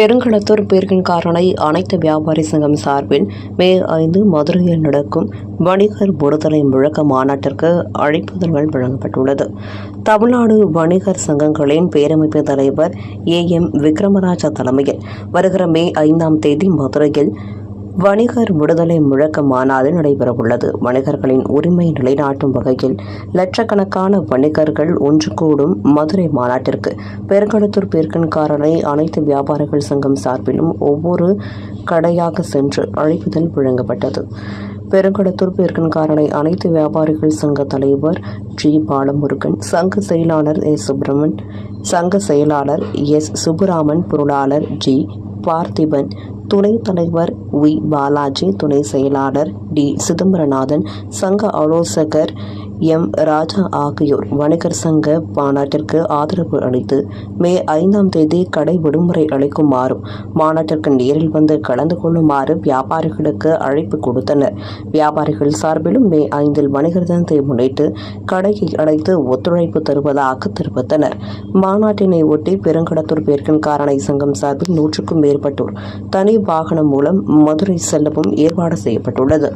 பெருங்களத்தூர் பீர்க்கன்காரனை அனைத்து வியாபாரி சங்கம் சார்பில் மே 5 மதுரையில் நடக்கும் வணிகர் விடுதலை முழக்க மாநாட்டிற்கு அழைப்புதல்கள் வழங்கப்பட்டுள்ளது. தமிழ்நாடு வணிகர் சங்கங்களின் பேரமைப்பு தலைவர் AM விக்ரமராஜா தலைமையில் வருகிற மே 5ஆம் தேதி மதுரையில் வணிகர் விடுதலை முழக்க மாநாடு நடைபெறவுள்ளது. வணிகர்களின் உரிமை நிலைநாட்டும் வகையில் லட்சக்கணக்கான வணிகர்கள் ஒன்று கூடும் மதுரை மாநாட்டிற்கு பெருங்களத்தூர் பீர்க்கன்காரனை அனைத்து வியாபாரிகள் சங்கம் சார்பிலும் ஒவ்வொரு கடையாக சென்று அழைப்புதல் வழங்கப்பட்டது. பெருங்களத்தூர் பீர்க்கன்காரனை அனைத்து வியாபாரிகள் சங்க தலைவர் G. பாலமுருகன், சங்க செயலாளர் S. சுப்பிரமன், சங்க செயலாளர் S. சுப்புராமன், பொருளாளர் G. பார்த்திபன், துணைத் தலைவர் வி. பாலாஜி, துணை செயலாளர் D. சிதம்பரநாதன், சங்க ஆலோசகர் M. ராஜா ஆகியோர் வணிகர் சங்க மாநாட்டிற்கு ஆதரவு அளித்து மே 5ஆம் தேதி கடை விடுமுறை அளிக்குமாறும் மாநாட்டிற்கு நேரில் வந்து கலந்து கொள்ளுமாறு வியாபாரிகளுக்கு அழைப்பு கொடுத்தனர். வியாபாரிகள் சார்பிலும் மே 5இல் வணிகர் தினத்தை முன்னிட்டு கடையை அடைத்து ஒத்துழைப்பு தருவதாக தெரிவித்தனர். மாநாட்டினை ஒட்டி பெருங்களத்தூர் பீர்க்கன்காரனை சங்கம் சார்பில் 100க்கும் மேற்பட்டோர் தனி வாகனம் மூலம் மதுரை செல்லவும் ஏற்பாடு செய்யப்பட்டுள்ளது.